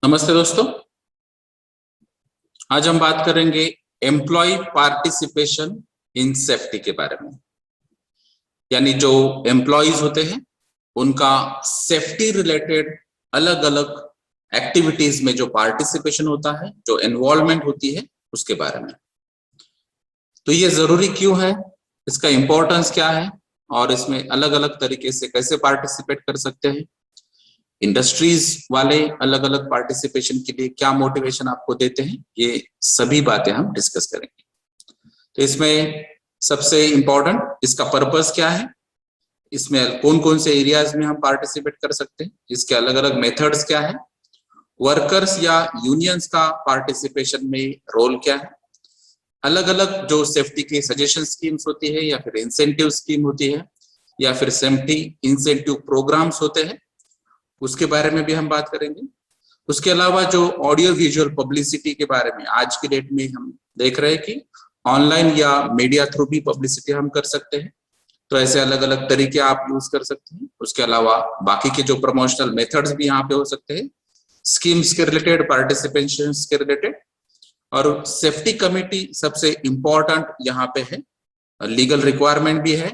नमस्ते दोस्तों, आज हम बात करेंगे एम्प्लॉय पार्टिसिपेशन इन सेफ्टी के बारे में। यानी जो एम्प्लॉयज होते हैं उनका सेफ्टी रिलेटेड अलग अलग एक्टिविटीज में जो पार्टिसिपेशन होता है, जो इन्वॉल्वमेंट होती है, उसके बारे में। तो ये जरूरी क्यों है, इसका इंपॉर्टेंस क्या है और इसमें अलग अलग तरीके से कैसे पार्टिसिपेट कर सकते हैं। इंडस्ट्रीज वाले अलग अलग पार्टिसिपेशन के लिए क्या मोटिवेशन आपको देते हैं, ये सभी बातें हम डिस्कस करेंगे। तो इसमें सबसे इंपॉर्टेंट इसका पर्पस क्या है, इसमें कौन कौन से एरियाज में हम पार्टिसिपेट कर सकते हैं, इसके अलग अलग मेथड्स क्या है, वर्कर्स या यूनियंस का पार्टिसिपेशन में रोल क्या है, अलग अलग जो सेफ्टी की सजेशन स्कीम्स होती है या फिर इंसेंटिव स्कीम होती है या फिर सेफ्टी इंसेंटिव प्रोग्राम्स होते हैं, उसके बारे में भी हम बात करेंगे। उसके अलावा जो ऑडियो विजुअल पब्लिसिटी के बारे में आज की डेट में हम देख रहे हैं कि ऑनलाइन या मीडिया थ्रू भी पब्लिसिटी हम कर सकते हैं, तो ऐसे अलग अलग तरीके आप यूज कर सकते हैं। उसके अलावा बाकी के जो प्रमोशनल मेथड्स भी यहाँ पे हो सकते हैं, स्कीम्स के रिलेटेड, पार्टिसिपेशन के रिलेटेड। और सेफ्टी कमिटी सबसे इंपॉर्टेंट यहाँ पे है, लीगल रिक्वायरमेंट भी है।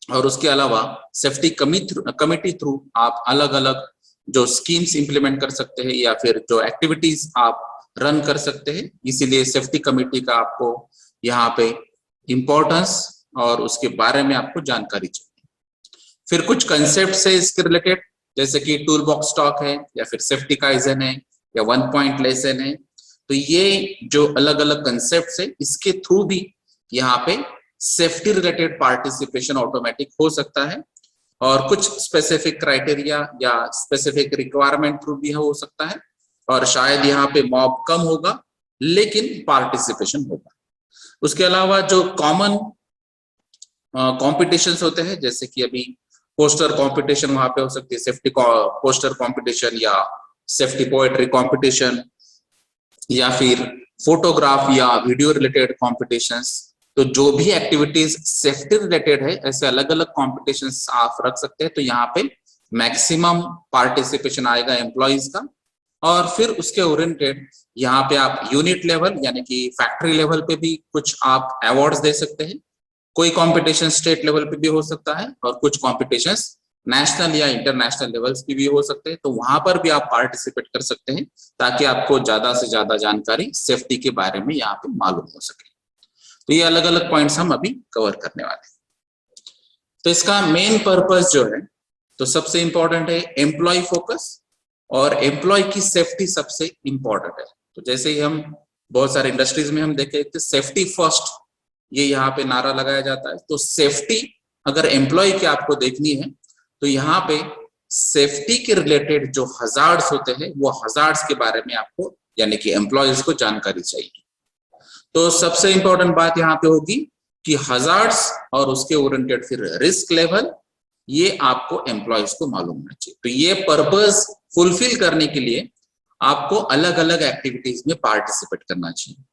और उसके अलावा सेफ्टी कमिटी थ्रू आप अलग अलग जो स्कीम्स इंप्लीमेंट कर सकते हैं या फिर जो एक्टिविटीज आप रन कर सकते हैं। इसीलिए सेफ्टी कमिटी का आपको यहाँ पे इम्पोर्टेंस और उसके बारे में आपको जानकारी चाहिए। फिर कुछ कंसेप्ट है इसके रिलेटेड, जैसे कि टूल बॉक्स टॉक है या फिर सेफ्टी काइजन है या 1 पॉइंट लेसन है। तो ये जो अलग अलग कंसेप्ट है, इसके थ्रू भी यहाँ पे सेफ्टी रिलेटेड पार्टिसिपेशन ऑटोमेटिक हो सकता है और कुछ स्पेसिफिक क्राइटेरिया या स्पेसिफिक रिक्वायरमेंट थ्रू भी हो सकता है। और शायद यहाँ पे मॉब कम होगा लेकिन पार्टिसिपेशन होगा। उसके अलावा जो कॉमन कॉम्पिटिशन्स होते हैं, जैसे कि अभी पोस्टर कॉम्पिटिशन वहां पे हो सकती है, सेफ्टी पोस्टर कॉम्पिटिशन या सेफ्टी पोएट्री कॉम्पिटिशन या फिर फोटोग्राफ या वीडियो रिलेटेड कॉम्पिटिशन्स। तो जो भी एक्टिविटीज सेफ्टी रिलेटेड है, ऐसे अलग अलग कॉम्पिटिशन्स आप रख सकते हैं। तो यहाँ पे मैक्सिमम पार्टिसिपेशन आएगा एम्प्लॉइज का। और फिर उसके ओरिएंटेड यहाँ पे आप यूनिट लेवल यानी कि फैक्ट्री लेवल पे भी कुछ आप अवार्ड्स दे सकते हैं। कोई कॉम्पिटिशन स्टेट लेवल पे भी हो सकता है और कुछ कॉम्पिटिशन्स नेशनल या इंटरनेशनल लेवल्स की भी हो सकते हैं। तो वहां पर भी आप पार्टिसिपेट कर सकते हैं ताकि आपको ज्यादा से ज्यादा जानकारी सेफ्टी के बारे में यहाँ पे मालूम हो सके। तो ये अलग अलग पॉइंट्स हम अभी कवर करने वाले हैं। तो इसका मेन पर्पस जो है, तो सबसे इंपॉर्टेंट है एम्प्लॉय फोकस और एम्प्लॉय की सेफ्टी सबसे इंपॉर्टेंट है। तो जैसे ही हम बहुत सारे इंडस्ट्रीज में हम देखे थे, सेफ्टी फर्स्ट ये यहाँ पे नारा लगाया जाता है। तो सेफ्टी अगर एम्प्लॉय की आपको देखनी है तो यहाँ पे सेफ्टी के रिलेटेड जो हजार्ड्स होते हैं, वो हजार्ड्स के बारे में आपको यानी कि एम्प्लॉयज को जानकारी चाहिए। तो सबसे इंपॉर्टेंट बात यहाँ पे होगी कि हजार्ड्स और उसके ओरिएंटेड फिर रिस्क लेवल, ये आपको एम्प्लॉयज को मालूम होना चाहिए। तो ये पर्पस फुलफिल करने के लिए आपको अलग अलग एक्टिविटीज में पार्टिसिपेट करना चाहिए,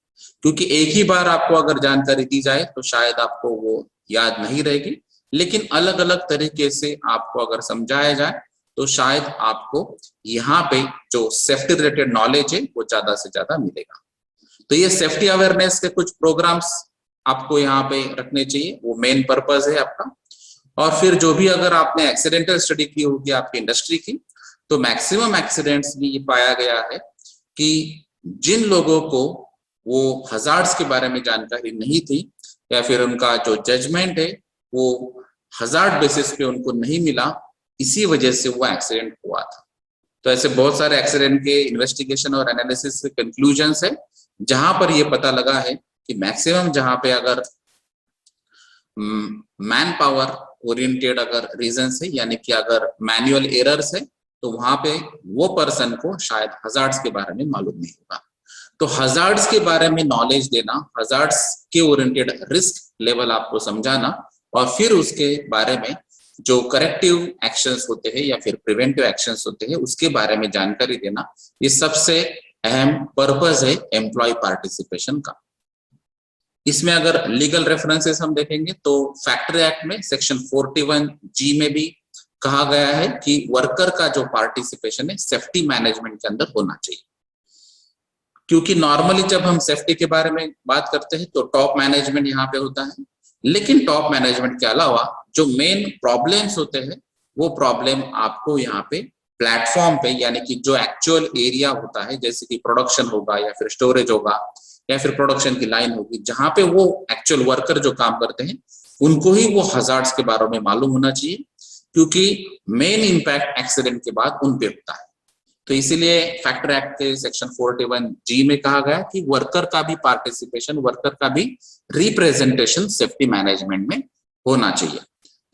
क्योंकि एक ही बार आपको अगर जानकारी दी जाए तो शायद आपको वो याद नहीं रहेगी, लेकिन अलग अलग तरीके से आपको अगर समझाया जाए तो शायद आपको यहाँ पे जो सेफ्टी रिलेटेड नॉलेज है वो ज्यादा से ज्यादा मिलेगा। तो ये सेफ्टी अवेयरनेस के कुछ प्रोग्राम्स आपको यहाँ पे रखने चाहिए, वो मेन पर्पस है आपका। और फिर जो भी अगर आपने एक्सीडेंटल स्टडी की होगी आपकी इंडस्ट्री की, तो मैक्सिमम एक्सीडेंट्स में ये पाया गया है कि जिन लोगों को वो हजार्ड्स के बारे में जानकारी नहीं थी या फिर उनका जो जजमेंट है वो हजार्ड बेसिस पे उनको नहीं मिला, इसी वजह से वो एक्सीडेंट हुआ था। तो ऐसे बहुत सारे एक्सीडेंट के इन्वेस्टिगेशन और एनालिसिस के कंक्लूजन्स है, जहां पर ये पता लगा है कि मैक्सिमम जहां पे अगर मैन पावर ओरिएंटेड अगर रीजंस है यानी कि अगर मैनुअल एरर्स है, तो वहां पे वो पर्सन को शायद हजार्ड्स के बारे में मालूम नहीं होगा। तो हजार्ड्स के बारे में नॉलेज देना, हजार्ड्स के ओरिएंटेड रिस्क लेवल आपको समझाना और फिर उसके बारे में जो करेक्टिव एक्शंस होते हैं या फिर प्रिवेंटिव एक्शंस होते हैं उसके बारे में जानकारी देना, ये सबसे अहम पर्पस है एम्प्लॉय पार्टिसिपेशन का। इसमें अगर लीगल रेफरेंसेस हम देखेंगे तो फैक्ट्री एक्ट में सेक्शन 41G में भी कहा गया है कि वर्कर का जो पार्टिसिपेशन है सेफ्टी मैनेजमेंट के अंदर होना चाहिए। क्योंकि नॉर्मली जब हम सेफ्टी के बारे में बात करते हैं तो टॉप मैनेजमेंट यहाँ पे होता है, लेकिन टॉप मैनेजमेंट के अलावा जो मेन प्रॉब्लम्स होते हैं वो प्रॉब्लम आपको यहाँ पे प्लेटफॉर्म पे, यानी कि जो एक्चुअल एरिया होता है, जैसे कि प्रोडक्शन होगा या फिर स्टोरेज होगा या फिर प्रोडक्शन की लाइन होगी, जहां पे वो एक्चुअल वर्कर जो काम करते हैं उनको ही वो हजार्ड्स के बारे में मालूम होना चाहिए, क्योंकि मेन इंपैक्ट एक्सीडेंट के बाद उन पे होता है। तो इसीलिए फैक्टर एक्ट के सेक्शन 41G में कहा गया कि वर्कर का भी पार्टिसिपेशन, वर्कर का भी रिप्रेजेंटेशन सेफ्टी मैनेजमेंट में होना चाहिए।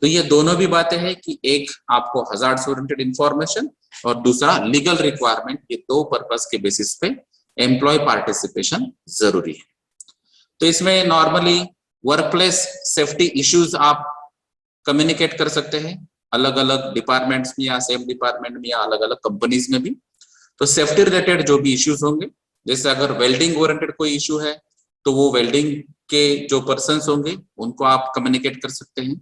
तो ये दोनों भी बातें हैं कि एक आपको हजार्ड्स ओरिएंटेड इंफॉर्मेशन और दूसरा लीगल रिक्वायरमेंट, ये दो पर्पस के बेसिस पे एम्प्लॉय पार्टिसिपेशन जरूरी है। तो इसमें normally work place safety issues आप कम्युनिकेट कर सकते हैं अलग अलग डिपार्टमेंट्स में या सेम डिपार्टमेंट में या अलग अलग कंपनीज में भी। तो सेफ्टी रिलेटेड जो भी इश्यूज होंगे, जैसे अगर वेल्डिंग ओरिएंटेड कोई इश्यू है तो वो वेल्डिंग के जो पर्सन्स होंगे उनको आप कम्युनिकेट कर सकते हैं।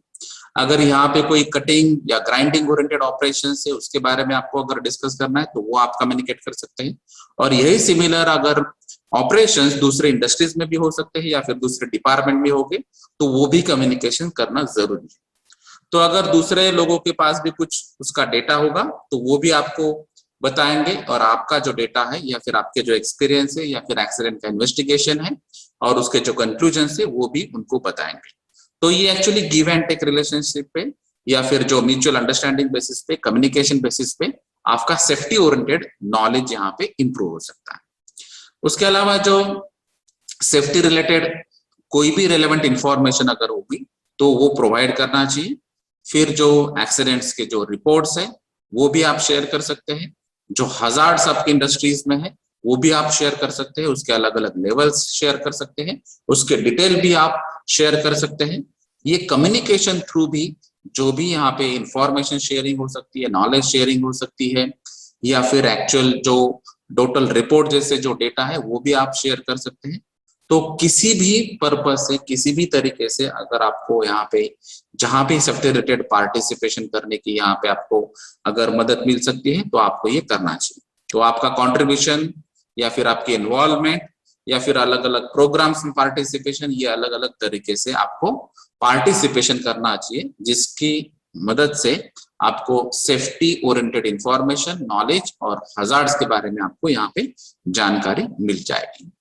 अगर यहाँ पे कोई कटिंग या ग्राइंडिंग ओरिएंटेड ऑपरेशन है उसके बारे में आपको अगर डिस्कस करना है तो वो आप कम्युनिकेट कर सकते हैं। और यही सिमिलर अगर ऑपरेशंस दूसरे इंडस्ट्रीज में भी हो सकते हैं या फिर दूसरे डिपार्टमेंट में होंगे तो वो भी कम्युनिकेशन करना जरूरी है। तो अगर दूसरे लोगों के पास भी कुछ उसका डेटा होगा तो वो भी आपको बताएंगे, और आपका जो डेटा है या फिर आपके जो एक्सपीरियंस है या फिर एक्सीडेंट का इन्वेस्टिगेशन है और उसके जो कंक्लूजन है वो भी उनको बताएंगे। तो ये actually give and take relationship पे या फिर जो म्यूचुअल अंडरस्टैंडिंग बेसिस पे, कम्युनिकेशन बेसिस पे आपका सेफ्टी ओरिएंटेड नॉलेज यहाँ पे इंप्रूव हो सकता है। उसके अलावा जो सेफ्टी रिलेटेड कोई भी रेलेवेंट इंफॉर्मेशन अगर होगी तो वो प्रोवाइड करना चाहिए। फिर जो एक्सीडेंट्स के जो रिपोर्ट्स है वो भी आप शेयर कर सकते हैं। जो हजार्ड्स आपकी इंडस्ट्रीज में है वो भी आप शेयर कर सकते हैं, उसके अलग अलग लेवल्स शेयर कर सकते हैं, उसके डिटेल भी आप शेयर कर सकते हैं। ये कम्युनिकेशन थ्रू भी जो भी यहाँ पे इंफॉर्मेशन शेयरिंग हो सकती है, नॉलेज शेयरिंग हो सकती है, या फिर एक्चुअल जो टोटल रिपोर्ट जैसे जो डेटा है वो भी आप शेयर कर सकते हैं। तो किसी भी पर्पस से, किसी भी तरीके से अगर आपको यहाँ पे जहां पे सेफ्टी रिलेटेड पार्टिसिपेशन करने की यहाँ पे आपको अगर मदद मिल सकती है तो आपको ये करना चाहिए। तो आपका कंट्रीब्यूशन या फिर आपकी इन्वॉल्वमेंट या फिर अलग अलग प्रोग्राम्स में पार्टिसिपेशन, ये अलग अलग तरीके से आपको पार्टिसिपेशन करना चाहिए, जिसकी मदद से आपको सेफ्टी ओरिएंटेड इंफॉर्मेशन, नॉलेज और हजार्ड्स के बारे में आपको यहाँ पे जानकारी मिल जाएगी।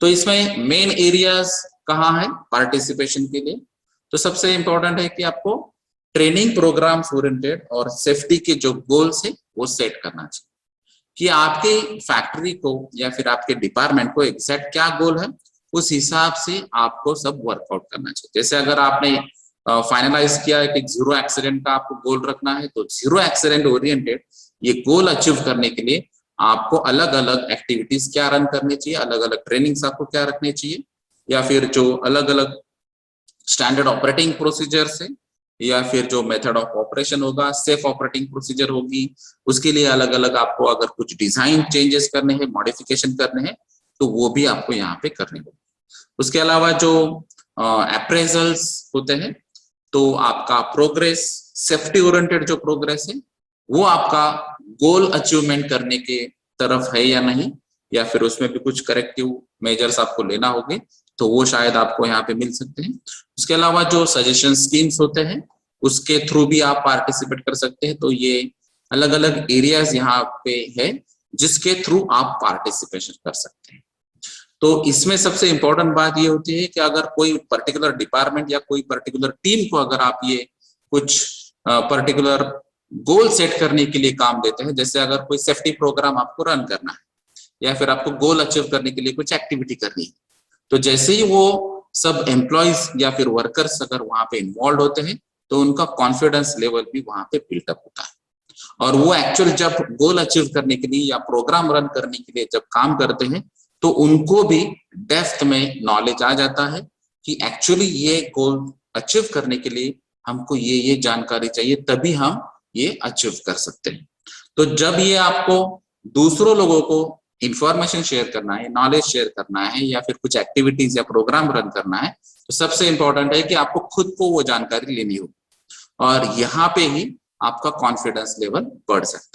तो इसमें मेन एरियाज कहाँ है पार्टिसिपेशन के लिए? तो सबसे इंपॉर्टेंट है कि आपको ट्रेनिंग प्रोग्राम्स ओरिएंटेड और सेफ्टी के जो गोल्स है वो सेट करना चाहिए कि आपके फैक्ट्री को या फिर आपके डिपार्टमेंट को एग्जैक्ट क्या गोल है, उस हिसाब से आपको सब वर्कआउट करना चाहिए। जैसे अगर आपने फाइनलाइज किया है कि 0 एक्सीडेंट का आपको गोल रखना है, तो 0 एक्सीडेंट ओरिएंटेड ये गोल अचीव करने के लिए आपको अलग अलग एक्टिविटीज क्या रन करनी चाहिए, अलग अलग ट्रेनिंग्स आपको क्या रखनी चाहिए, या फिर जो अलग अलग स्टैंडर्ड ऑपरेटिंग प्रोसीजर्स है या फिर जो मेथड ऑफ ऑपरेशन होगा, सेफ ऑपरेटिंग प्रोसीजर होगी, उसके लिए अलग अलग आपको अगर कुछ डिजाइन चेंजेस करने हैं, मॉडिफिकेशन करने हैं, तो वो भी आपको यहाँ पे करने होंगे। उसके अलावा जो अप्रेजल्स होते हैं, तो आपका प्रोग्रेस, सेफ्टी ओरिएंटेड जो प्रोग्रेस है वो आपका गोल अचीवमेंट करने के तरफ है या नहीं, या फिर उसमें भी कुछ करेक्टिव मेजर्स आपको लेना होंगे, तो वो शायद आपको यहाँ पे मिल सकते हैं। उसके अलावा जो सजेशन स्कीम्स होते हैं उसके थ्रू भी आप पार्टिसिपेट कर सकते हैं। तो ये अलग अलग एरियाज यहाँ पे है जिसके थ्रू आप पार्टिसिपेशन कर सकते हैं। तो इसमें सबसे इंपॉर्टेंट बात ये होती है कि अगर कोई पर्टिकुलर डिपार्टमेंट या कोई पर्टिकुलर टीम को अगर आप ये कुछ पर्टिकुलर गोल सेट करने के लिए काम देते हैं, जैसे अगर कोई सेफ्टी प्रोग्राम आपको रन करना है या फिर आपको गोल अचीव करने के लिए कुछ एक्टिविटी करनी है, तो जैसे ही वो सब एम्प्लॉयज या फिर वर्कर्स अगर वहां पे इन्वॉल्व होते हैं तो उनका कॉन्फिडेंस लेवल भी वहां पे बिल्टअप होता है, और वो एक्चुअल जब गोल अचीव करने के लिए या प्रोग्राम रन करने के लिए जब काम करते हैं तो उनको भी डेप्थ में नॉलेज आ जाता है कि एक्चुअली ये गोल अचीव करने के लिए हमको ये जानकारी चाहिए, तभी हम ये अचीव कर सकते हैं। तो जब ये आपको दूसरों लोगों को इंफॉर्मेशन शेयर करना है, नॉलेज शेयर करना है या फिर कुछ एक्टिविटीज या प्रोग्राम रन करना है, तो सबसे इंपॉर्टेंट है कि आपको खुद को वो जानकारी लेनी होगी। और यहाँ पे ही आपका कॉन्फिडेंस लेवल बढ़ सकता है।